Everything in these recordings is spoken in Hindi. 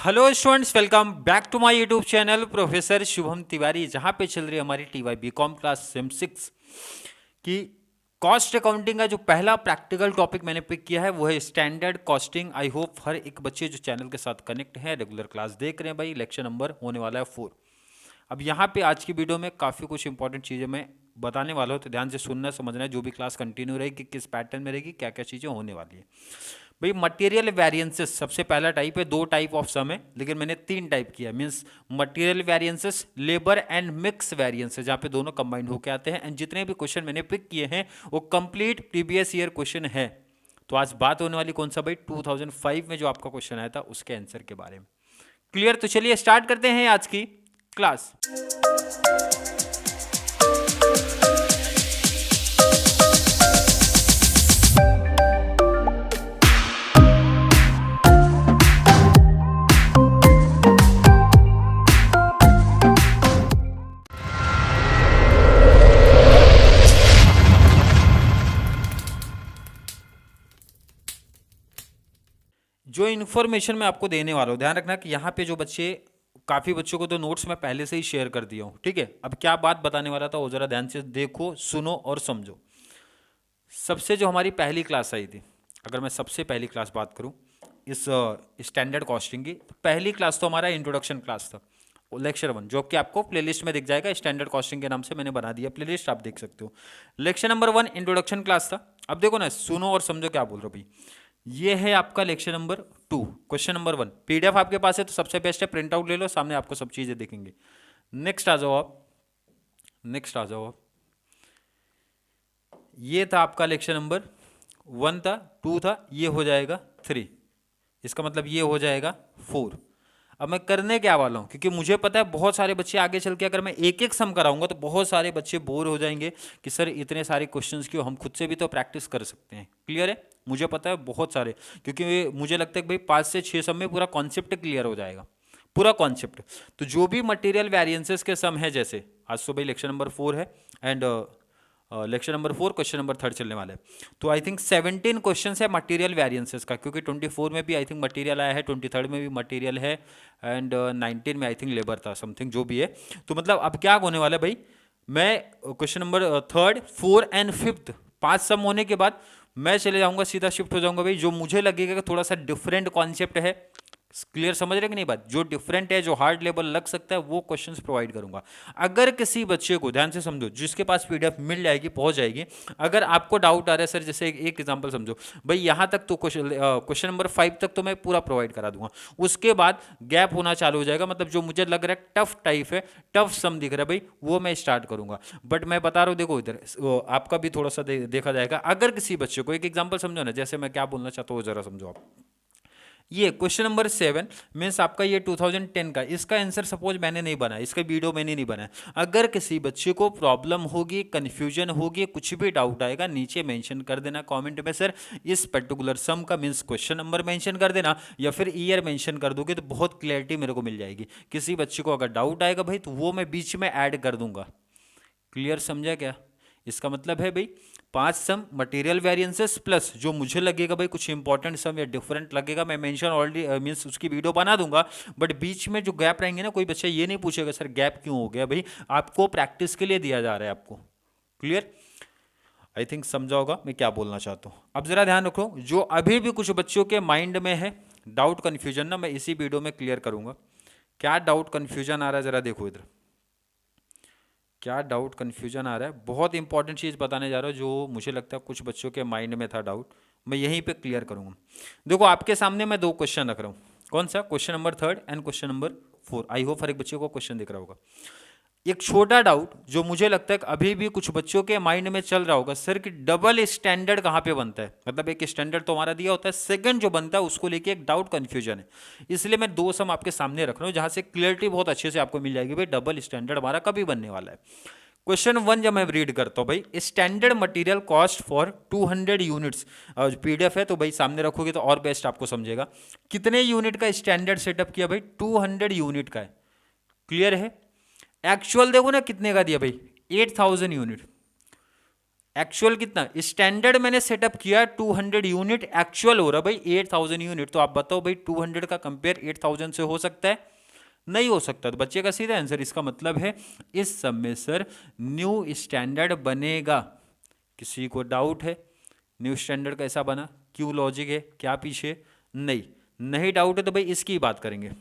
Hello students, welcome back to my YouTube channel professor Shubham Tiwari, जहां पे चल रही है हमारी टीवाई बीकॉम क्लास सेम 6 की कॉस्ट अकाउंटिंग का जो पहला प्रैक्टिकल टॉपिक मैंने पिक किया है वो है स्टैंडर्ड कॉस्टिंग। आई होप हर एक बच्चे जो चैनल के साथ कनेक्ट हैं, रेगुलर क्लास देख रहे हैं भाई, लेक्चर नंबर होने वाला है 4। अब यहाँ पे आज की वीडियो में काफ़ी कुछ इंपॉर्टेंट चीज़ें मैं बताने वाला हूँ, तो ध्यान से सुनना समझना है। जो भी क्लास कंटिन्यू रहेगी, किस पैटर्न में रहेगी, क्या क्या चीज़ें होने वाली है भाई। मटेरियल वेरिएंसेस सबसे पहला टाइप है। 2 टाइप ऑफ सम है, लेकिन मैंने 3 टाइप किया। Means material variances, labour and mix variances, जहाँ पे दोनों कंबाइंड होकर आते हैं। एंड जितने भी क्वेश्चन मैंने पिक किए हैं वो कंप्लीट प्रीवियस ईयर क्वेश्चन है। तो आज बात होने वाली कौन सा भाई, 2005 में जो आपका क्वेश्चन आया था उसके आंसर के बारे में। क्लियर? तो चलिए स्टार्ट करते हैं आज की क्लास। जो इन्फॉर्मेशन मैं आपको देने वाला हूँ, ध्यान रखना कि यहाँ पे जो बच्चे, काफ़ी बच्चों को तो नोट्स मैं पहले से ही शेयर कर दिया हूँ, ठीक है। अब क्या बात बताने वाला था वो ज़रा ध्यान से देखो, सुनो और समझो। सबसे जो हमारी पहली क्लास आई थी, अगर मैं सबसे पहली क्लास बात करूँ इस स्टैंडर्ड कॉस्टिंग की, तो पहली क्लास तो हमारा इंट्रोडक्शन क्लास था, लेक्चर 1, जो कि आपको प्लेलिस्ट में दिख जाएगा। स्टैंडर्ड कॉस्टिंग के नाम से मैंने बना दिया प्लेलिस्ट, आप देख सकते हो। लेक्चर नंबर 1 इंट्रोडक्शन क्लास था। अब देखो ना, सुनो और समझो क्या बोल रहा हूँ भाई। ये है आपका lecture number 2, question number 1। PDF आपके पास है तो सबसे बेस्ट है, प्रिंट आउट ले लो, सामने आपको सब चीजें दिखेंगे। नेक्स्ट आ जाओ आप, नेक्स्ट आ जाओ आप। ये था आपका लेक्चर नंबर 1 था, 2 था, ये हो जाएगा 3, इसका मतलब ये हो जाएगा 4। अब मैं करने क्या वाला हूँ, क्योंकि मुझे पता है बहुत सारे बच्चे आगे चल के अगर मैं एक एक सम कराऊंगा तो बहुत सारे बच्चे बोर हो जाएंगे कि सर इतने सारे क्वेश्चंस क्यों, हम खुद से भी तो प्रैक्टिस कर सकते हैं। क्लियर है? मुझे पता है बहुत सारे, क्योंकि मुझे लगता है कि भाई 5 से 6 सम में पूरा कॉन्सेप्ट क्लियर हो जाएगा, पूरा कॉन्सेप्ट। तो जो भी मटेरियल वेरिएंसेस के सम है, जैसे आज तो भाई लेक्चर नंबर 4 है and lecture number 4 question number 3 चलने वाला है। तो आई थिंक 17 क्वेश्चन है मटेरियल वेरिएंसेस का, क्योंकि 24 में भी आई थिंक मटेरियल आया है, 23 में भी मटेरियल है एंड 19 में आई थिंक लेबर था, समथिंग जो भी है। तो मतलब अब क्या होने वाला है भाई, मैं क्वेश्चन नंबर 3, 4 एंड 5 5 सम होने के बाद मैं चले जाऊंगा, सीधा शिफ्ट हो जाऊंगा भाई, जो मुझे लगेगा कि थोड़ा सा डिफरेंट कॉन्सेप्ट है। क्लियर समझ रहे कि नहीं बात, जो डिफरेंट है, जो हार्ड लेवल लग सकता है, वो क्वेश्चंस प्रोवाइड करूंगा। अगर किसी बच्चे को, ध्यान से समझो, जिसके पास पीडीएफ मिल जाएगी, पहुंच जाएगी, अगर आपको डाउट आ रहा है सर, जैसे एक एग्जांपल समझो भाई, यहां तक तो क्वेश्चन नंबर 5 तक तो मैं पूरा प्रोवाइड करा दूंगा, उसके बाद गैप होना चालू हो जाएगा। मतलब जो मुझे लग रहा है टफ टाइप है, टफ सम दिख रहा है भाई, वो मैं स्टार्ट करूंगा। बट मैं बता रहा हूँ, देखो इधर आपका भी थोड़ा सा देखा जाएगा। अगर किसी बच्चे को, एक एग्जाम्पल समझो ना, जैसे मैं क्या बोलना चाहता हूँ जरा समझो आप। ये क्वेश्चन नंबर 7 मीन्स आपका ये 2010 का, इसका आंसर सपोज मैंने नहीं बनाया, इसका वीडियो मैंने नहीं बनाया। अगर किसी बच्चे को प्रॉब्लम होगी, कंफ्यूजन होगी, कुछ भी डाउट आएगा, नीचे मेंशन कर देना कमेंट में, सर इस पर्टिकुलर सम का मीन्स क्वेश्चन नंबर मेंशन कर देना या फिर ईयर मेंशन कर दोगे तो बहुत क्लैरिटी मेरे को मिल जाएगी। किसी बच्चे को अगर डाउट आएगा भाई तो वो मैं बीच में ऐड कर दूंगा। क्लियर समझा क्या? इसका मतलब है भाई 5 सम मटेरियल वेरिएंसेस प्लस जो मुझे लगेगा भाई कुछ इंपॉर्टेंट सम या डिफरेंट लगेगा, मैं मेंशन ऑलरेडी मींस उसकी वीडियो बना दूंगा। बट बीच में जो गैप रहेंगे ना, कोई बच्चा ये नहीं पूछेगा सर गैप क्यों हो गया, भाई आपको प्रैक्टिस के लिए दिया जा रहा है आपको। क्लियर? आई थिंक समझा होगा मैं क्या बोलना चाहता हूँ। अब जरा ध्यान रखो, जो अभी भी कुछ बच्चों के माइंड में है डाउट कन्फ्यूजन ना, मैं इसी वीडियो में क्लियर करूंगा। क्या डाउट कन्फ्यूजन आ रहा है जरा देखो इधर, क्या डाउट कन्फ्यूजन आ रहा है। बहुत इंपॉर्टेंट चीज़ बताने जा रहा हूँ, जो मुझे लगता है कुछ बच्चों के माइंड में था डाउट, मैं यहीं पे क्लियर करूँगा। देखो आपके सामने मैं 2 क्वेश्चन रख रहा हूँ, कौन सा, question number 3 and question number 4। I hope हर एक बच्चे को क्वेश्चन दिख रहा होगा। एक छोटा डाउट जो मुझे लगता है कि अभी भी कुछ बच्चों के माइंड में चल रहा होगा, सर कि डबल स्टैंडर्ड कहाँ पे बनता है। मतलब एक स्टैंडर्ड तो हमारा दिया होता है, सेकंड जो बनता है उसको लेके एक डाउट कंफ्यूजन है। इसलिए मैं 2 सम आपके सामने रख रहा हूँ, जहाँ से क्लियरिटी बहुत अच्छे से आपको मिल जाएगी भाई डबल स्टैंडर्ड हमारा कभी बनने वाला है। क्वेश्चन 1 जब मैं रीड करता हूँ भाई, standard material cost for 200 units, PDF है तो भाई सामने रखोगे तो और बेस्ट आपको समझेगा। कितने यूनिट का स्टैंडर्ड सेटअप किया भाई? 200 यूनिट का है। क्लियर है? एक्चुअल देखो ना कितने का दिया भाई, 8000 यूनिट। एक्चुअल कितना, स्टैंडर्ड मैंने सेटअप किया 200 यूनिट, एक्चुअल हो रहा भाई 8000 यूनिट। तो आप बताओ भाई 200 का कंपेयर 8000 से हो सकता है? नहीं हो सकता। तो बच्चे का सीधा आंसर, इसका मतलब है इस सब में सर न्यू स्टैंडर्ड बनेगा। किसी को डाउट है न्यू स्टैंडर्ड कैसा बना, क्यों लॉजिक है, क्या पीछे? नहीं डाउट है तो भाई इसकी बात करेंगे।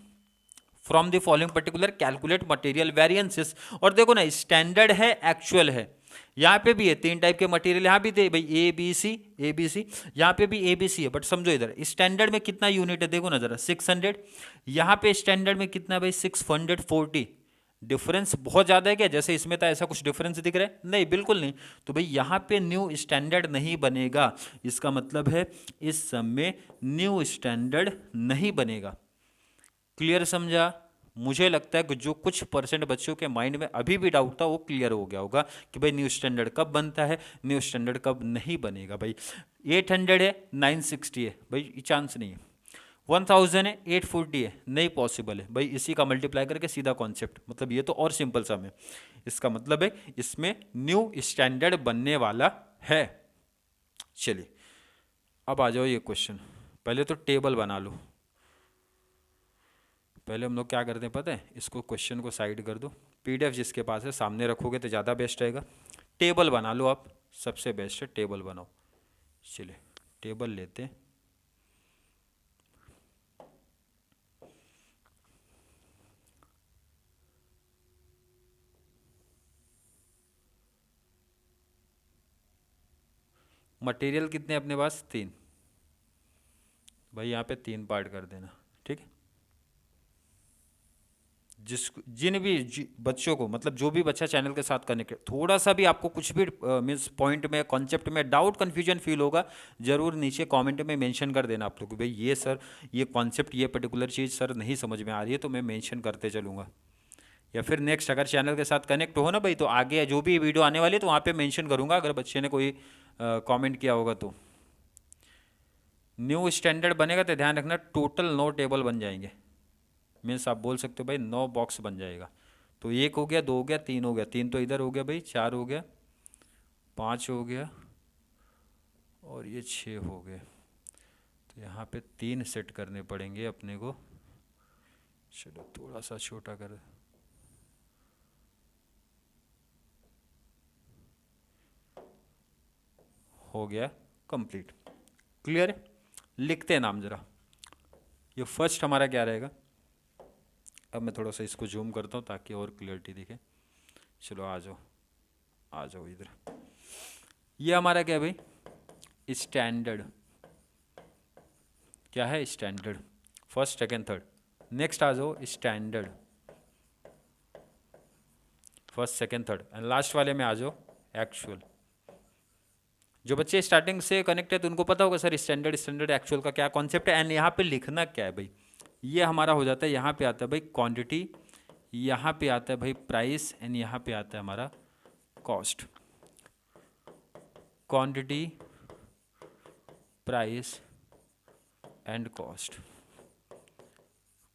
From the following particular calculate material variances. और देखो ना, स्टैंडर्ड है, एक्चुअल है, यहाँ पे भी है 3 टाइप के मटेरियल, यहाँ भी थे भाई ए बी सी, यहाँ पे भी ए बी सी है। बट समझो इधर स्टैंडर्ड में कितना यूनिट है, देखो ना जरा 600, यहाँ पे स्टैंडर्ड में कितना भाई 640। डिफरेंस बहुत ज़्यादा है क्या? जैसे इसमें था ऐसा कुछ डिफरेंस दिख रहा है? नहीं, बिल्कुल नहीं। तो भाई यहाँ पे न्यू स्टैंडर्ड नहीं बनेगा, इसका मतलब है इस सब में न्यू स्टैंडर्ड नहीं बनेगा। क्लियर समझा? मुझे लगता है कि जो कुछ परसेंट बच्चों के माइंड में अभी भी डाउट था वो क्लियर हो गया होगा कि भाई न्यू स्टैंडर्ड कब बनता है, न्यू स्टैंडर्ड कब नहीं बनेगा। भाई 800 है, 960 है, भाई चांस नहीं है। 1000 है, 840 है, नहीं पॉसिबल है भाई। इसी का मल्टीप्लाई करके सीधा कॉन्सेप्ट, मतलब ये तो और सिंपल सम है। इसका मतलब है इसमें न्यू स्टैंडर्ड बनने वाला है। चलिए अब आ जाओ ये क्वेश्चन। पहले तो टेबल बना लो। पहले हम लोग क्या करते हैं पता है, इसको क्वेश्चन को साइड कर दो, पीडीएफ जिसके पास है सामने रखोगे तो ज़्यादा बेस्ट रहेगा। टेबल बना लो आप, सबसे बेस्ट है टेबल बनाओ। चलिए टेबल लेते हैं। मटेरियल कितने अपने पास? 3। भाई यहाँ पे 3 पार्ट कर देना, ठीक है। जिन भी बच्चों को, मतलब जो भी बच्चा चैनल के साथ कनेक्ट, थोड़ा सा भी आपको कुछ भी मीन्स पॉइंट में, कॉन्सेप्ट में डाउट कन्फ्यूजन फील होगा, जरूर नीचे कमेंट में मेंशन कर देना आप लोग, भाई ये सर ये कॉन्सेप्ट, ये पर्टिकुलर चीज़ सर नहीं समझ में आ रही है, तो मैं मेंशन करते चलूँगा। या फिर नेक्स्ट अगर चैनल के साथ कनेक्ट हो ना भाई, तो आगे जो भी वीडियो आने वाली है तो वहाँ पर मैंशन करूँगा, अगर बच्चे ने कोई कॉमेंट किया होगा तो। न्यू स्टैंडर्ड बनेगा तो ध्यान रखना टोटल 9 टेबल बन जाएंगे। मीन्स आप बोल सकते हो भाई 9 बॉक्स बन जाएगा। तो 1 हो गया, 2 हो गया, 3 हो गया, 3 तो इधर हो गया भाई, 4 हो गया, 5 हो गया, और ये 6 हो गए। तो यहाँ पे 3 सेट करने पड़ेंगे अपने को। चलो थोड़ा सा छोटा कर, हो गया कंप्लीट। क्लियर है? लिखते हैं नाम जरा। ये फर्स्ट हमारा क्या रहेगा? अब मैं थोड़ा सा इसको जूम करता हूँ ताकि और क्लियरिटी दिखे। चलो आ जाओ इधर। ये हमारा क्या है भाई? स्टैंडर्ड। क्या है? Standard. First second third. Next आ जाओ standard, first second third, and last वाले में आ जाओ एक्चुअल। जो बच्चे स्टार्टिंग से कनेक्ट है तो उनको पता होगा सर स्टैंडर्ड एक्चुअल का क्या कॉन्सेप्ट है, एंड यहाँ पे लिखना क्या है भाई। ये हमारा हो जाता है, यहाँ पे आता है भाई क्वांटिटी, यहाँ पे आता है भाई प्राइस, एंड यहाँ पे आता है हमारा cost. Quantity, price and cost,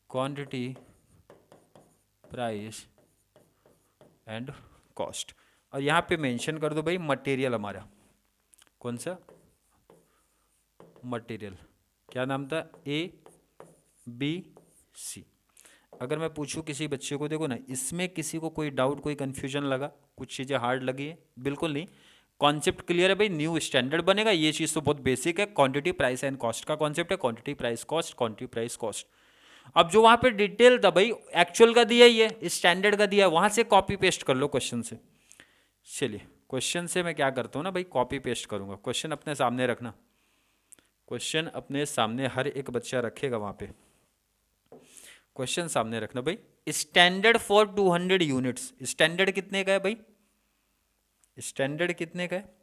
quantity, price and cost. और यहाँ पे मेंशन कर दो भाई मटेरियल हमारा, कौन सा मटेरियल, क्या नाम था? ABC। अगर मैं पूछूं किसी बच्चे को, देखो ना इसमें किसी को कोई डाउट, कोई कन्फ्यूजन लगा, कुछ चीज़ें हार्ड लगी है? बिल्कुल नहीं, कॉन्सेप्ट क्लियर है भाई। न्यू स्टैंडर्ड बनेगा, ये चीज़ तो बहुत बेसिक है। क्वांटिटी प्राइस एंड कॉस्ट का कॉन्सेप्ट है, quantity price cost, quantity price cost. अब जो वहाँ पे डिटेल था भाई एक्चुअल का दिया ही है, स्टैंडर्ड का दिया है, वहाँ से कॉपी पेस्ट कर लो क्वेश्चन से। चलिए क्वेश्चन से मैं क्या करता हूँ ना भाई, कॉपी पेस्ट करूँगा। क्वेश्चन अपने सामने रखना, क्वेश्चन अपने सामने हर एक बच्चा रखेगा वहाँ पे। क्वेश्चन सामने रखना भाई। स्टैंडर्ड फॉर 200 यूनिट्स, स्टैंडर्ड कितने का है भाई? स्टैंडर्ड कितने का है?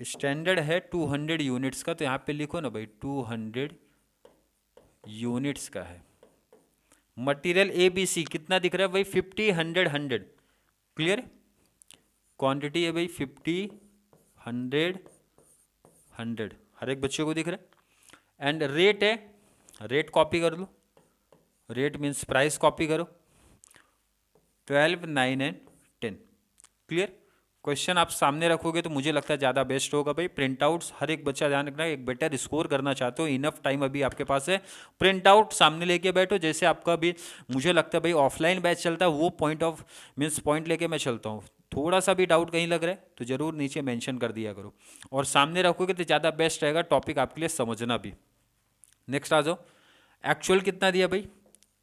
स्टैंडर्ड है 200 यूनिट्स का, तो यहाँ पे लिखो ना भाई 200 यूनिट्स का है। मटेरियल ABC कितना दिख रहा है भाई? 50, 100, 100। क्लियर? क्वांटिटी है भाई 50, 100, 100, हर एक बच्चे को दिख रहा है। एंड रेट है, रेट कॉपी कर लो, रेट मीन्स प्राइस कॉपी करो, 12, 9 एंड 10। क्लियर? क्वेश्चन आप सामने रखोगे तो मुझे लगता है ज़्यादा बेस्ट होगा भाई। प्रिंट आउट्स हर एक बच्चा ध्यान रखना, एक बेटर स्कोर करना चाहते हो, इनफ टाइम अभी आपके पास है, प्रिंट आउट सामने लेके बैठो। जैसे आपका भी मुझे लगता है भाई ऑफलाइन बैच चलता है, वो पॉइंट लेके मैं चलता हूँ। थोड़ा सा भी डाउट कहीं लग रहा है तो जरूर नीचे मेंशन कर दिया करो, और सामने रखोगे तो ज़्यादा बेस्ट रहेगा, टॉपिक आपके लिए समझना भी। नेक्स्ट आ जाओ, एक्चुअल कितना दिया भाई,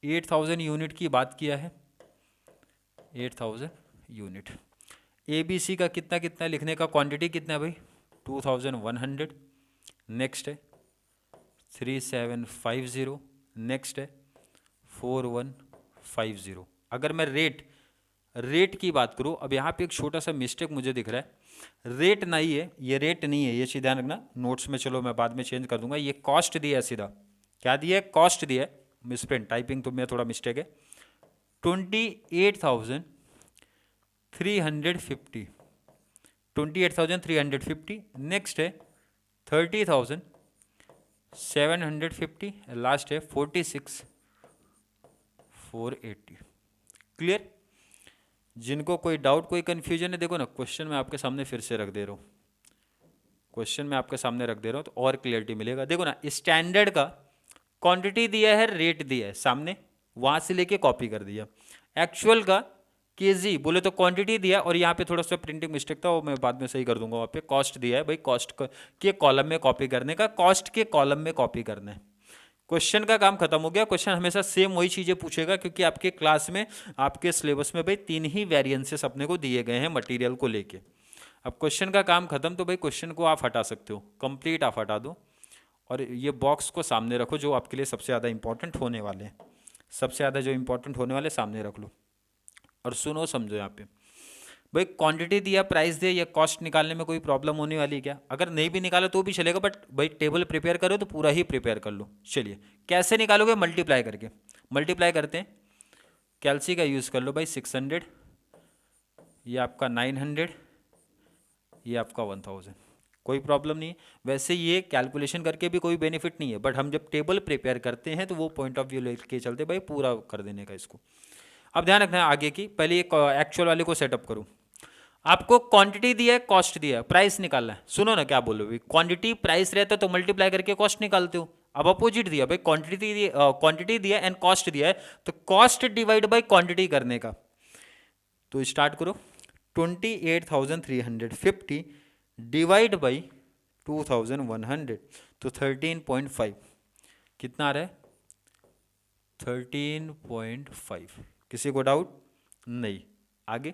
8000 यूनिट की बात किया है, 8000 यूनिट। ABC का कितना कितना लिखने का, क्वांटिटी कितना है भाई, 2100। नेक्स्ट है 3750, नेक्स्ट है 4150। अगर मैं रेट की बात करूं, अब यहाँ पे एक छोटा सा मिस्टेक मुझे दिख रहा है, रेट नहीं है, ये रेट नहीं है, ये चीज़ ध्यान रखना। नोट्स में चलो मैं बाद में चेंज कर दूंगा, ये कॉस्ट दिया है सीधा। क्या दिया है, कॉस्ट दिया है, मिसप्रिंट टाइपिंग तो मैं थोड़ा मिस्टेक है। 28,350, 28,350। नेक्स्ट है 30,750, लास्ट है 46,480। क्लियर? जिनको कोई डाउट कोई कंफ्यूजन है, देखो ना क्वेश्चन मैं आपके सामने फिर से रख दे रहा हूँ, क्वेश्चन मैं आपके सामने रख दे रहा हूँ तो और क्लियरिटी मिलेगा। देखो ना, स्टैंडर्ड का क्वांटिटी दिया है, रेट दिया है सामने, वहां से लेके कॉपी कर दिया। एक्चुअल का केजी बोले तो क्वांटिटी दिया, और यहाँ पे थोड़ा सा प्रिंटिंग मिस्टेक था, वो मैं बाद में सही कर दूंगा। वहाँ पे कॉस्ट दिया है भाई, कॉस्ट के कॉलम में कॉपी करने का, कॉस्ट के कॉलम में कॉपी करना है। क्वेश्चन का काम खत्म हो गया। क्वेश्चन हमेशा सेम वही चीजें पूछेगा, क्योंकि आपके क्लास में आपके सिलेबस में भाई 3 ही वेरिएंसेस अपने को दिए गए हैं मटेरियल को लेके। अब क्वेश्चन का काम खत्म, तो भाई क्वेश्चन को आप हटा सकते हो, कंप्लीट आप हटा दो, और ये बॉक्स को सामने रखो जो आपके लिए सबसे ज़्यादा इंपॉर्टेंट होने वाले हैं, सबसे ज़्यादा जो इंपॉर्टेंट होने वाले सामने रख लो, और सुनो समझो। यहाँ पे भाई क्वांटिटी दिया, प्राइस दिया, या कॉस्ट निकालने में कोई प्रॉब्लम होने वाली है क्या? अगर नहीं भी निकालो तो भी चलेगा, बट भाई टेबल प्रिपेयर करो तो पूरा ही प्रिपेयर कर लो। चलिए कैसे निकालोगे, मल्टीप्लाई करके, मल्टीप्लाई करते हैं। कैलसी का यूज़ कर लो भाई, 600, ये आपका 900, ये आपका 1000, कोई प्रॉब्लम नहीं है। वैसे ये कैलकुलेशन करके भी कोई बेनिफिट नहीं है, बट हम जब टेबल प्रिपेयर करते हैं तो वो पॉइंट ऑफ व्यू लेके चलते भाई, पूरा कर देने का इसको। अब ध्यान रखना है आगे की, पहले ये एक्चुअल वाले को सेटअप करूं। आपको क्वांटिटी दिया है, कॉस्ट दिया है, प्राइस निकालना है। सुनो ना क्या बोलो भाई, क्वांटिटी प्राइस रहता है तो मल्टीप्लाई करके कॉस्ट निकालते हो। अब अपोजिट दिया भाई, क्वांटिटी दिया एंड कॉस्ट दिया है, तो कॉस्ट डिवाइड बाय क्वांटिटी करने का। तो स्टार्ट करो, 28,350 डिवाइड बाई 2,100, तो 13.5 कितना आ रहा है, 13.5। किसी को डाउट नहीं? आगे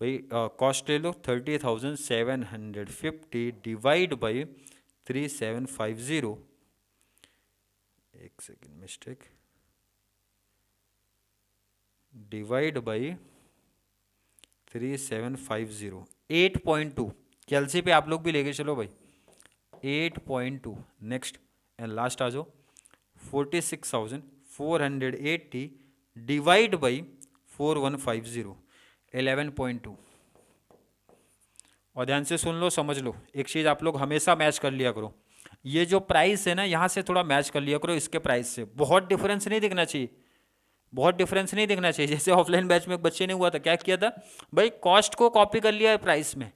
भाई कॉस्ट ले लो, 30,750 डिवाइड बाई 3750, एक सेकेंड मिस्टेक, डिवाइड बाई 3750, 8.2। कैलसी पे आप लोग भी लेके चलो भाई, 8.2। नेक्स्ट एंड लास्ट आ जाओ, 46,480 डिवाइड बाई 4150, 11.2। और ध्यान से सुन लो, समझ लो, एक चीज़ आप लोग हमेशा मैच कर लिया करो, ये जो प्राइस है ना, यहाँ से थोड़ा मैच कर लिया करो इसके प्राइस से, बहुत डिफरेंस नहीं दिखना चाहिए, बहुत डिफरेंस नहीं दिखना चाहिए। जैसे ऑफलाइन बैच में एक बच्चे ने हुआ था, क्या किया था भाई, कॉस्ट को कॉपी कर लिया है प्राइस में,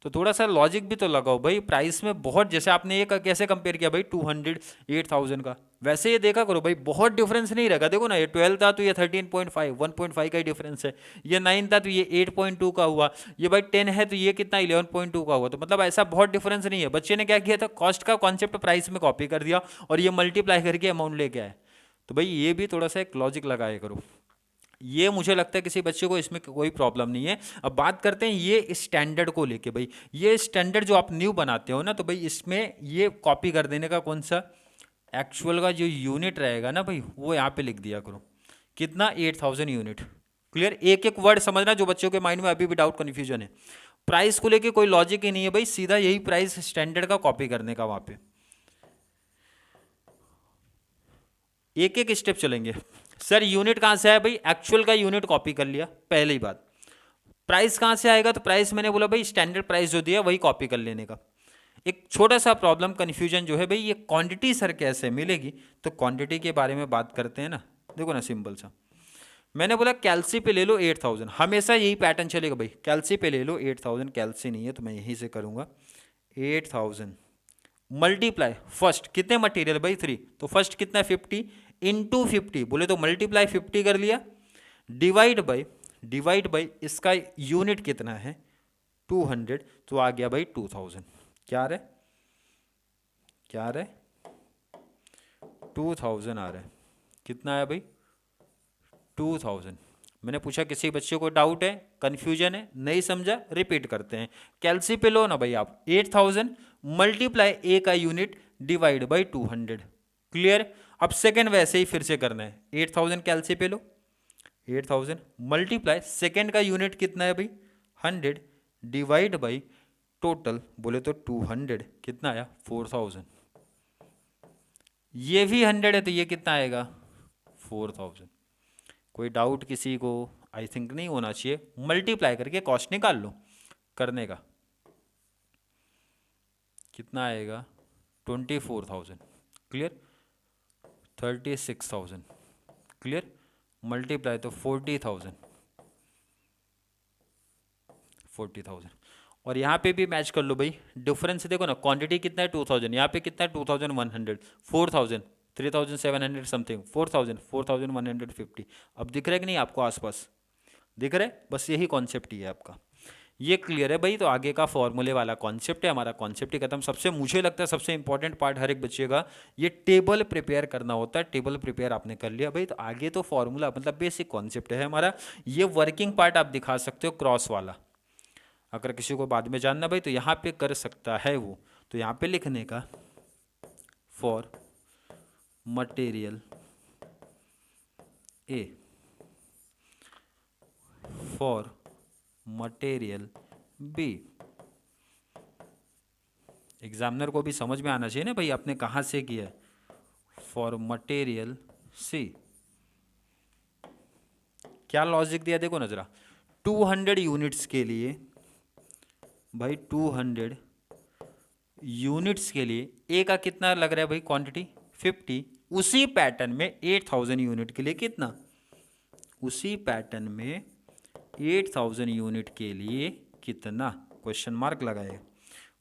तो थोड़ा सा लॉजिक भी तो लगाओ भाई। प्राइस में बहुत, जैसे आपने ये कैसे कंपेयर किया भाई 200 8,000 का, वैसे ये देखा करो भाई, बहुत डिफरेंस नहीं रहेगा। देखो ना, ये 12 था तो ये 13.5, 1.5 का ही डिफरेंस है। ये 9 था तो ये 8.2 का हुआ, ये भाई 10 है तो ये कितना 11.2 का हुआ। तो मतलब ऐसा बहुत डिफरेंस नहीं है। बच्चे ने क्या किया था, कॉस्ट का कॉन्सेप्ट प्राइस में कॉपी कर दिया और ये मल्टीप्लाई करके अमाउंट लेके आए। तो भाई ये भी थोड़ा सा एक लॉजिक लगाया करो। ये मुझे लगता है किसी बच्चे को इसमें कोई प्रॉब्लम नहीं है। अब बात करते हैं ये स्टैंडर्ड को लेके। भाई ये स्टैंडर्ड जो आप न्यू बनाते हो ना, तो भाई इसमें ये कॉपी कर देने का कौन सा, एक्चुअल का जो यूनिट रहेगा ना भाई, वो यहाँ पे लिख दिया करो, कितना 8,000 यूनिट। क्लियर? एक एक वर्ड समझना, जो बच्चों के माइंड में अभी भी डाउट कन्फ्यूजन है। प्राइस को लेके कोई लॉजिक ही नहीं है भाई, सीधा यही प्राइस स्टैंडर्ड का कॉपी करने का। वहां पे एक एक स्टेप चलेंगे। सर यूनिट कहां से आया भाई, एक्चुअल का यूनिट कॉपी कर लिया, पहली बात। प्राइस कहां से आएगा, तो प्राइस मैंने बोला भाई स्टैंडर्ड प्राइस जो दिया वही कॉपी कर लेने का। एक छोटा सा प्रॉब्लम कन्फ्यूजन जो है भाई, ये क्वांटिटी सर कैसे मिलेगी, तो क्वांटिटी के बारे में बात करते हैं ना। देखो ना, सिंपल सा मैंने बोला कैल्सी पे ले लो 8000, हमेशा यही पैटर्न चलेगा भाई, कैल्सी पे ले लो 8000, कैल्सी नहीं है तो मैं यहीं से करूंगा 8000 मल्टीप्लाई फर्स्ट कितने मटेरियल भाई 3, तो फर्स्ट कितना 50 इंटू 50, बोले तो मल्टीप्लाई 50 कर लिया, डिवाइड बाई इसका यूनिट कितना है 200, तो आ गया भाई 2000। क्या रहे 2000 आ रहा है, कितना है भाई 2000। मैंने पूछा किसी बच्चे को डाउट है, कंफ्यूजन है, नहीं समझा, रिपीट करते हैं। कैल्सी पे लो ना भाई आप 8000 मल्टीप्लाई ए का यूनिट डिवाइड बाई 200, क्लियर। अब सेकंड वैसे ही फिर से करना है, 8000 कैल्सी पे लो, 8000 मल्टीप्लाई सेकंड का यूनिट कितना है भाई 100 डिवाइड बाई टोटल, बोले तो 200, कितना आया 4000। ये भी 100 है तो ये कितना आएगा 4000। कोई डाउट किसी को? आई थिंक नहीं होना चाहिए। मल्टीप्लाई करके कॉस्ट निकाल लो करने का, कितना आएगा 24,000, क्लियर। 36,000, क्लियर। मल्टीप्लाई तो 40,000 और यहाँ पे भी मैच कर लो भाई, डिफरेंस देखो ना, क्वांटिटी कितना है 2000, यहाँ पे कितना है 2100, 4000, 3700 समथिंग, 4000, 4150। अब दिख रहा है कि नहीं आपको आसपास, दिख रहा है? बस यही कॉन्सेप्ट ही है आपका, ये क्लियर है भाई। तो आगे का फॉर्मूले वाला कॉन्सेप्ट है हमारा, कॉन्सेप्ट ही खत्म। सबसे मुझे लगता है सबसे इंपॉर्टेंट पार्ट हर एक बच्चे का ये टेबल प्रिपेयर करना होता है। टेबल प्रिपेयर आपने कर लिया भाई, तो आगे तो फॉर्मूला मतलब बेसिक कॉन्सेप्ट है हमारा। ये वर्किंग पार्ट आप दिखा सकते हो क्रॉस वाला, अगर किसी को बाद में जानना भाई तो यहाँ पे कर सकता है वो। तो यहाँ पे लिखने का for material A, for material B. Examiner को भी समझ में आना चाहिए ना भाई आपने कहाँ से किया है। फॉर मटेरियल सी, क्या लॉजिक दिया देखो ना जरा, 200 यूनिट्स के लिए भाई, 200 यूनिट्स के लिए ए का कितना लग रहा है भाई क्वांटिटी 50, उसी पैटर्न में 8000 यूनिट के लिए कितना, उसी पैटर्न में 8000 यूनिट के लिए कितना, क्वेश्चन मार्क लगाए,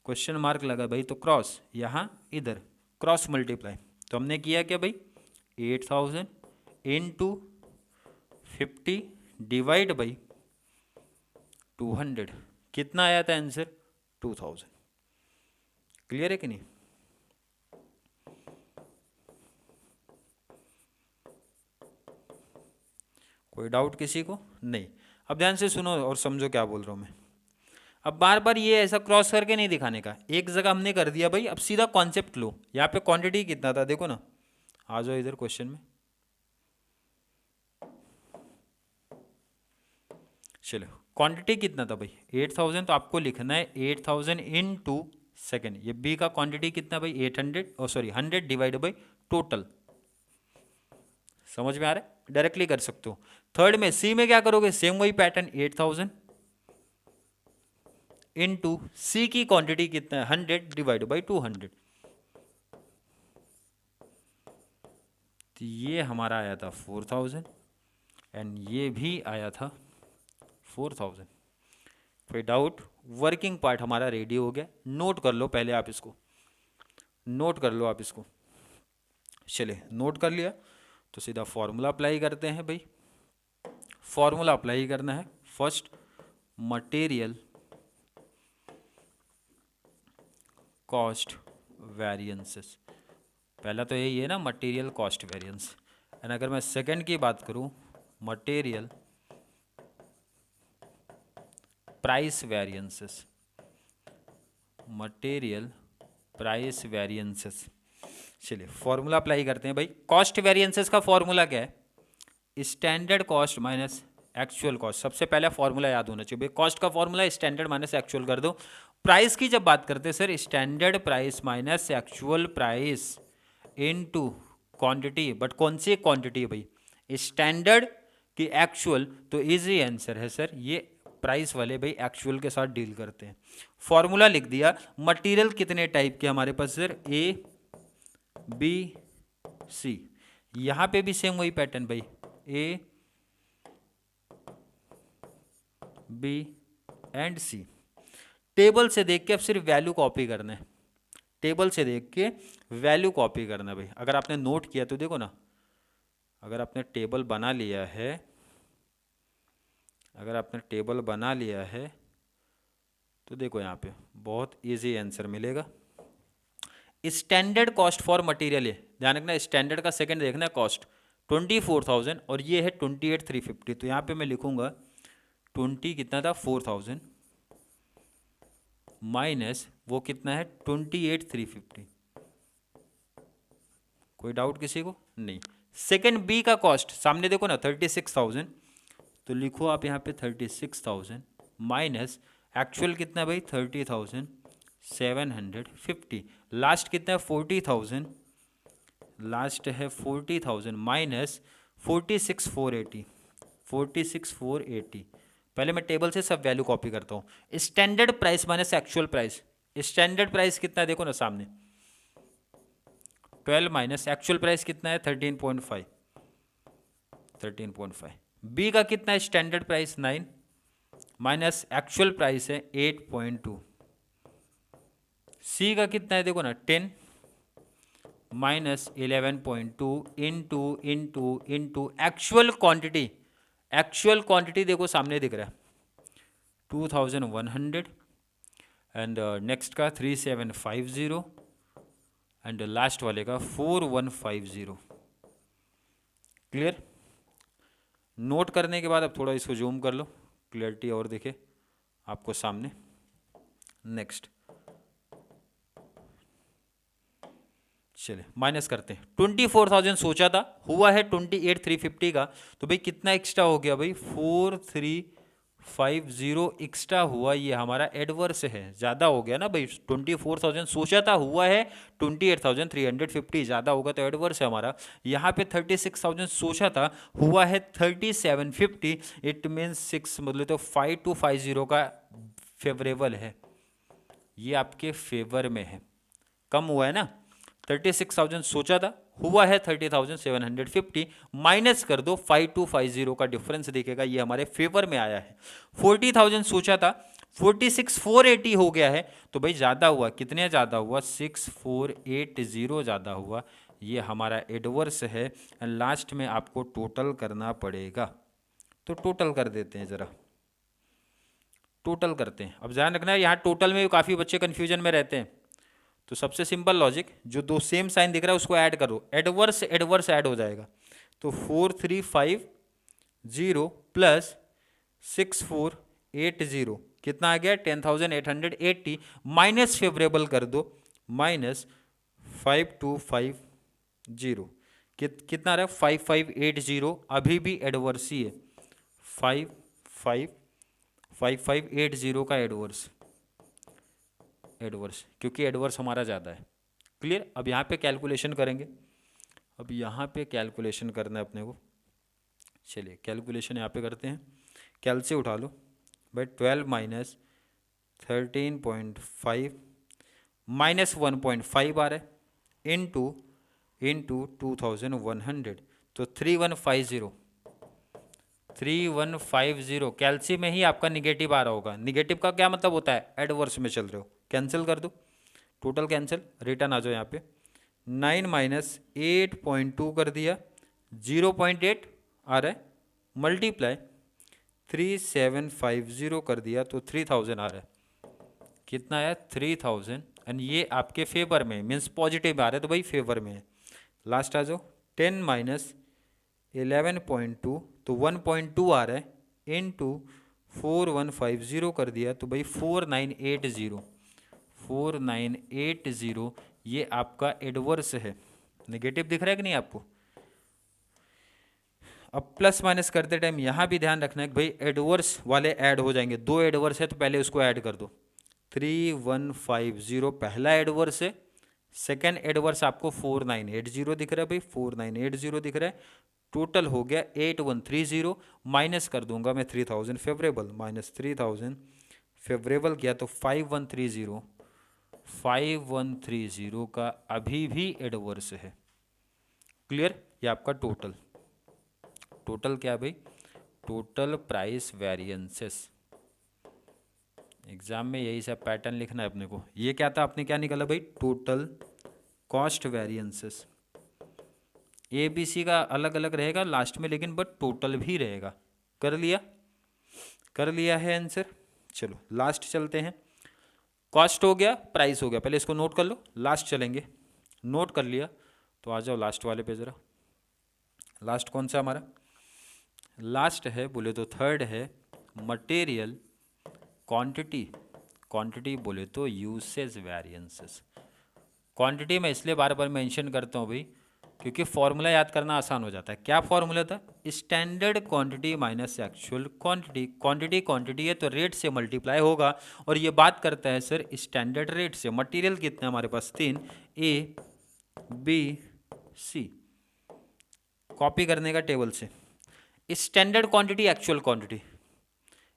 क्वेश्चन मार्क लगा भाई, तो क्रॉस यहाँ इधर क्रॉस मल्टीप्लाई। तो हमने किया क्या भाई 8000 इंटू 50 डिवाइड बाई 200, कितना आया था आंसर 2000। क्लियर है कि नहीं? कोई डाउट किसी को? नहीं। अब ध्यान से सुनो और समझो क्या बोल रहा हूँ मैं। अब बार बार ये ऐसा क्रॉस करके नहीं दिखाने का, एक जगह हमने कर दिया भाई, अब सीधा कॉन्सेप्ट लो। यहाँ पे क्वांटिटी कितना था देखो ना, आ जाओ इधर क्वेश्चन में, चलो क्वांटिटी कितना था भाई 8000, तो आपको लिखना है 8000 इंटू सेकेंड, ये बी का क्वांटिटी कितना भाई 800, और सॉरी 100 डिवाइड बाई टोटल। समझ में आ रहा है? डायरेक्टली कर सकते हो। थर्ड में सी में क्या करोगे, सेम वही पैटर्न 8000 इंटू सी की क्वांटिटी कितना है 100 डिवाइड बाई 200, तो ये हमारा आया था 4000 एंड ये भी आया था 4000। कोई डाउट? वर्किंग पार्ट हमारा रेडी हो गया, नोट कर लो पहले आप इसको, नोट कर लो आप इसको। चलिए नोट कर लिया तो सीधा फॉर्मूला अप्लाई करते हैं भाई। फॉर्मूला अप्लाई करना है, फर्स्ट मटेरियल कॉस्ट वेरिएंसेस, पहला तो यही है ना मटेरियल कॉस्ट वेरिएंस। एंड अगर मैं सेकंड की बात करूं material price variances, material price variances. चलिए फॉर्मूला अप्लाई करते हैं भाई। कॉस्ट वेरिएंसेस का फॉर्मूला क्या है, standard cost minus actual cost. सबसे पहला फॉर्मूला याद होना चाहिए भाई, कॉस्ट का फॉर्मूला स्टैंडर्ड माइनस एक्चुअल कर दो। प्राइस की जब बात करते हैं sir, standard price minus actual price into quantity, but कौन सी क्वांटिटी है भाई, स्टैंडर्ड की एक्चुअल, तो इजी आंसर है सर ये प्राइस वाले भाई एक्चुअल के साथ डील करते हैं। फॉर्मूला लिख दिया। मटेरियल कितने टाइप के हमारे पास सर, ए बी सी, यहाँ पे भी सेम वही पैटर्न भाई, A B and C. Table से देख के अब सिर्फ वैल्यू कॉपी करना है, टेबल से देख के वैल्यू कॉपी करना है भाई। अगर आपने नोट किया तो देखो ना, अगर आपने टेबल बना लिया है, अगर आपने टेबल बना लिया है तो देखो यहाँ पे बहुत इजी आंसर मिलेगा। स्टैंडर्ड कॉस्ट फॉर मटेरियल है, ध्यान रखना स्टैंडर्ड का सेकंड देखना है कॉस्ट 24,000 और ये है 28,350। तो यहाँ पे मैं लिखूंगा 20 कितना था 4,000 माइनस वो कितना है 28,350। कोई डाउट किसी को? नहीं। सेकंड बी का कॉस्ट सामने देखो ना 36,000, तो लिखो आप यहाँ पे 36,000 माइनस एक्चुअल कितना भाई 30,750। लास्ट कितना है 40,000, लास्ट है 40,000 माइनस 46,480, 46,480। पहले मैं टेबल से सब वैल्यू कॉपी करता हूँ। Standard price minus actual price, standard price कितना है देखो ना सामने 12 माइनस एक्चुअल प्राइस कितना है 13.5, 13.5। बी का कितना है standard price 9 minus actual price है 8.2। सी का कितना है देखो ना 10 minus 11.2 into actual quantity, actual quantity देखो सामने दिख रहा है 2,100 एंड नेक्स्ट का 3,750 एंड लास्ट वाले का 4,150। क्लियर? नोट करने के बाद अब थोड़ा इसको जूम कर लो, क्लियरिटी और दिखे आपको सामने। नेक्स्ट चलिए माइनस करते हैं। 24,000 सोचा था, हुआ है 28,350 का, तो भाई कितना एक्स्ट्रा हो गया भाई 4,350 एक्स्ट्रा हुआ, ये हमारा एडवर्स है, ज़्यादा हो गया ना भाई। 24,000 सोचा था, हुआ है 28,350, ज़्यादा होगा तो एडवर्स है हमारा। यहाँ पे 36,000 सोचा था, हुआ है 3750, इट मीन्स 6 मतलब तो 5250 का फेवरेबल है, ये आपके फेवर में है, कम हुआ है ना। 36,000 सोचा था, हुआ है 30,750, माइनस कर दो 5250 का डिफरेंस दिखेगा, ये हमारे फेवर में आया है। 40,000 सोचा था, 46,480 हो गया है, तो भाई ज़्यादा हुआ, कितने ज़्यादा हुआ 6,480 ज़्यादा हुआ, ये हमारा एडवर्स है। एंड लास्ट में आपको टोटल करना पड़ेगा, तो टोटल कर देते हैं ज़रा, टोटल करते हैं। अब ध्यान रखना है यहाँ टोटल में काफ़ी बच्चे कन्फ्यूजन में रहते हैं, तो सबसे सिंपल लॉजिक, जो दो सेम साइन दिख रहा है उसको ऐड करो, एडवर्स एडवर्स ऐड हो जाएगा, तो 4,350 प्लस 6,480 कितना आ गया 10,880, माइनस फेवरेबल कर दो, माइनस 5,250 कितना रहा 5,580, अभी भी एडवर्स ही है, 5,580 का एडवर्स, एडवर्स क्योंकि एडवर्स हमारा ज़्यादा है। क्लियर? अब यहाँ पे कैलकुलेशन करेंगे, अब यहाँ पे कैलकुलेशन करना है अपने को। चलिए कैलकुलेशन यहाँ पे करते हैं, कैल से उठा लो भाई 12 माइनस 13.5 माइनस 1.5 आ रहा है इंटू 2,100, तो 3,150 कैलसी में ही आपका निगेटिव आ रहा होगा। निगेटिव का क्या मतलब होता है, एडवर्स में चल रहे हो, कैंसिल कर दो, टोटल कैंसिल, रिटर्न आ जाओ यहाँ पे 9 माइनस 8.2 कर दिया, 0.8 आ रहा है, मल्टीप्लाई 3,750 कर दिया तो 3,000 आ रहा है, कितना है 3,000, एंड ये आपके फेवर में मीन्स पॉजिटिव आ रहा है, तो भाई फेवर में है। लास्ट आ जाओ 10 माइनस 11.2 तो 1.2 आ रहा है इंटू 4,150 कर दिया, तो भाई 4,980 ये आपका एडवर्स है। नेगेटिव दिख रहा है कि नहीं आपको? अब प्लस माइनस करते टाइम यहाँ भी ध्यान रखना है कि भाई एडवर्स वाले ऐड हो जाएंगे, दो एडवर्स है तो पहले उसको ऐड कर दो। 3,150 पहला एडवर्स है, सेकेंड एडवर्स आपको 4,980 दिख रहा है भाई, 4,980 दिख रहा है, टोटल हो गया 8,130, माइनस कर दूंगा मैं 3,000 फेवरेबल, माइनस 3,000 फेवरेबल किया तो 5,130 का अभी भी एडवर्स है। क्लियर? ये आपका टोटल क्या भाई, टोटल प्राइस वेरिएंसेस, एग्जाम में यही सब पैटर्न लिखना है अपने को। ये क्या था, आपने क्या निकाला भाई, total cost variances. A B C का अलग अलग रहेगा लास्ट में, लेकिन बट टोटल भी रहेगा। कर लिया, कर लिया है आंसर। चलो लास्ट चलते हैं। कॉस्ट हो गया, प्राइस हो गया, पहले इसको नोट कर लो, लास्ट चलेंगे। नोट कर लिया तो आ जाओ लास्ट वाले पे ज़रा। लास्ट कौन सा हमारा लास्ट है, बोले तो थर्ड है, मटेरियल क्वांटिटी। क्वांटिटी बोले तो यूसेज वेरिएंसेस। क्वांटिटी मैं इसलिए बार बार मेंशन करता हूँ भाई, क्योंकि फॉर्मूला याद करना आसान हो जाता है। क्या फॉर्मूला था, standard quantity minus actual quantity. Quantity quantity है तो रेट से मल्टीप्लाई होगा, और ये बात करता है सर स्टैंडर्ड रेट से। मटेरियल कितना है हमारे पास, 3, ए बी सी। कॉपी करने का टेबल से। Standard quantity actual quantity,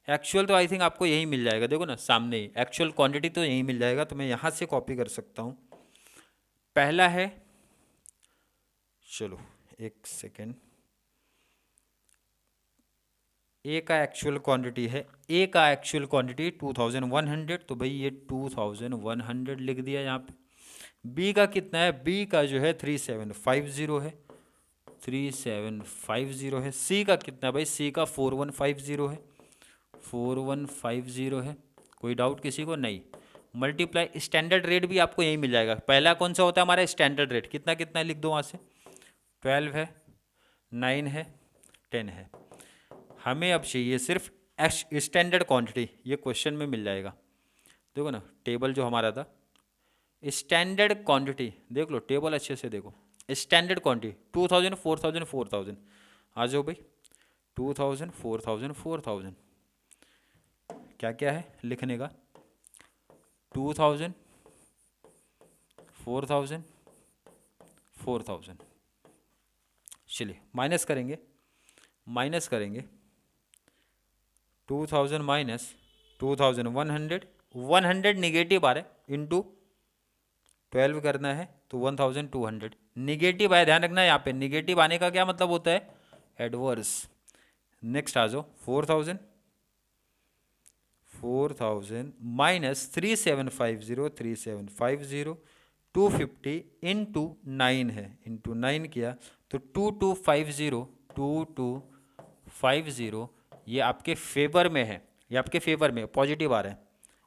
actual तो आई थिंक आपको यही मिल जाएगा, देखो ना सामने ही एक्चुअल क्वांटिटी तो यही मिल जाएगा, तो मैं यहाँ से कॉपी कर सकता हूँ। पहला है, चलो एक सेकेंड, ए का एक्चुअल क्वांटिटी है, ए का एक्चुअल क्वांटिटी 2100, तो भाई ये 2100 लिख दिया यहाँ पे। बी का कितना है, बी का जो है 3750 है, 3750 है। सी का कितना है भाई, सी का 4150 है, 4150 है। कोई डाउट किसी को, नहीं। मल्टीप्लाई स्टैंडर्ड रेट भी आपको यही मिल जाएगा। पहला कौन सा होता है हमारा स्टैंडर्ड रेट, कितना कितना लिख दो वहाँ से, 12 है, 9 है, 10 है। हमें अब चाहिए सिर्फ स्टैंडर्ड क्वांटिटी, ये क्वेश्चन में मिल जाएगा। देखो ना टेबल जो हमारा था, स्टैंडर्ड क्वांटिटी देख लो, टेबल अच्छे से देखो। स्टैंडर्ड क्वांटिटी 2000 4000 4000, आ जाओ भाई 2000 4000 4000। क्या क्या है लिखने का, 2000 4000 4000। चलिए माइनस करेंगे, माइनस करेंगे 2000 माइनस 2100, 100 निगेटिव आ रहा है, इंटू 12 करना है तो 1200। निगेटिव आया, ध्यान रखना है यहाँ पे, निगेटिव आने का क्या मतलब होता है, एडवर्स। नेक्स्ट आ जाओ 4000 माइनस 3750 250 इंटू 9 है, इंटू 9 किया तो 2250, ये आपके फेवर में है, ये आपके फेवर में पॉजिटिव आ रहा है।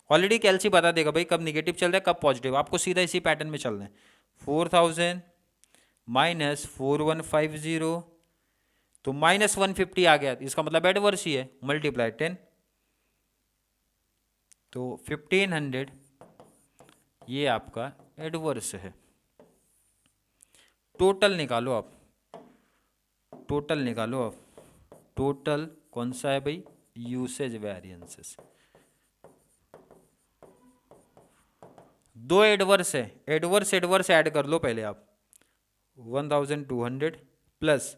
ऑलरेडी कैलसी बता देगा भाई कब निगेटिव चल रहा है कब पॉजिटिव, आपको सीधा इसी पैटर्न में चलना है। 4000 माइनस 4150, तो माइनस 150 आ गया, इसका मतलब एडवर्स ही है, मल्टीप्लाई 10, तो 1500 ये आपका एडवर्स है। टोटल निकालो आप, टोटल निकालो आप, टोटल कौन सा है भाई, यूसेज वेरिएंसेस। दो एडवर्स है, एडवर्स एडवर्स ऐड कर लो पहले आप। 1200 प्लस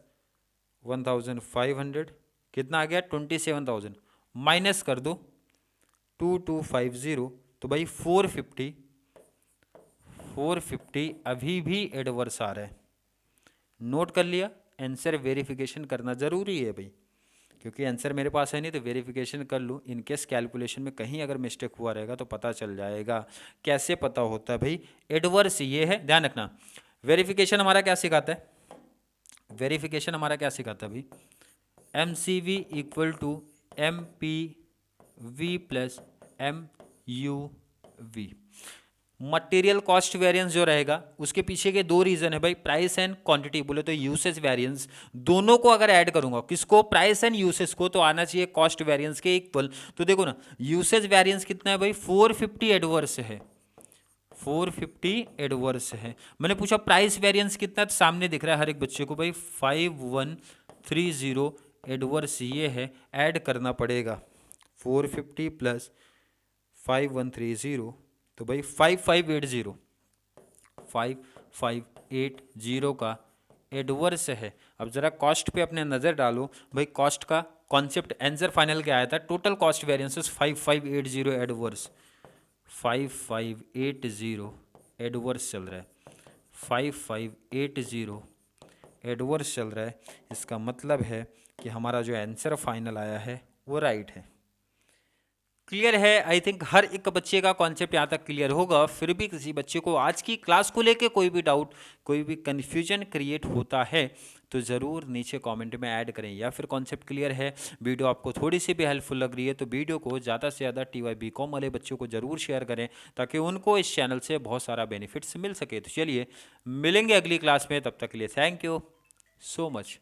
1500 कितना आ गया, 27000, माइनस कर दो 2250, तो भाई 450 अभी भी एडवर्स आ रहा है। नोट कर लिया, आंसर वेरिफिकेशन करना ज़रूरी है भाई, क्योंकि आंसर मेरे पास है नहीं तो वेरिफिकेशन कर लूँ। इनकेस कैलकुलेशन में कहीं अगर मिस्टेक हुआ रहेगा तो पता चल जाएगा। कैसे पता होता है भाई, एडवर्स ये है, ध्यान रखना। वेरिफिकेशन हमारा क्या सिखाता है, वेरिफिकेशन हमारा क्या सिखाता है भाई, MCV equal to MPV plus MUV। Material cost variance जो रहेगा उसके पीछे के दो रीजन है भाई, प्राइस एंड क्वांटिटी, बोले तो यूसेज वेरिएंस। दोनों को अगर ऐड करूंगा, किसको, प्राइस एंड यूसेज को, तो आना चाहिए कॉस्ट वेरिएंस के इक्वल। तो देखो ना यूसेज वेरिएंस कितना है भाई, 450 एडवर्स है, 450 एडवर्स है। मैंने पूछा प्राइस वेरिएंस कितना, तो सामने दिख रहा है हर एक बच्चे को भाई 5130 एडवर्स ये है। ऐड करना पड़ेगा 450 प्लस 5130, तो भाई 5580 का एडवर्स है। अब जरा कॉस्ट पे अपने नज़र डालो भाई, कॉस्ट का कॉन्सेप्ट आंसर फाइनल क्या आया था, total cost variances 5580 adverse, 5580 adverse चल रहा है, 5580 एडवर्स चल रहा है। इसका मतलब है कि हमारा जो आंसर फाइनल आया है वो राइट है। क्लियर है। आई थिंक हर एक बच्चे का कॉन्सेप्ट यहाँ तक क्लियर होगा। फिर भी किसी बच्चे को आज की क्लास को लेके कोई भी डाउट, कोई भी कन्फ्यूजन क्रिएट होता है तो ज़रूर नीचे कमेंट में ऐड करें, या फिर कॉन्सेप्ट क्लियर है, वीडियो आपको थोड़ी सी भी हेल्पफुल लग रही है तो वीडियो को ज़्यादा से ज़्यादा TY BCom वाले बच्चों को ज़रूर शेयर करें ताकि उनको इस चैनल से बहुत सारा बेनिफिट्स मिल सके। तो चलिए मिलेंगे अगली क्लास में, तब तक के लिए थैंक यू सो मच।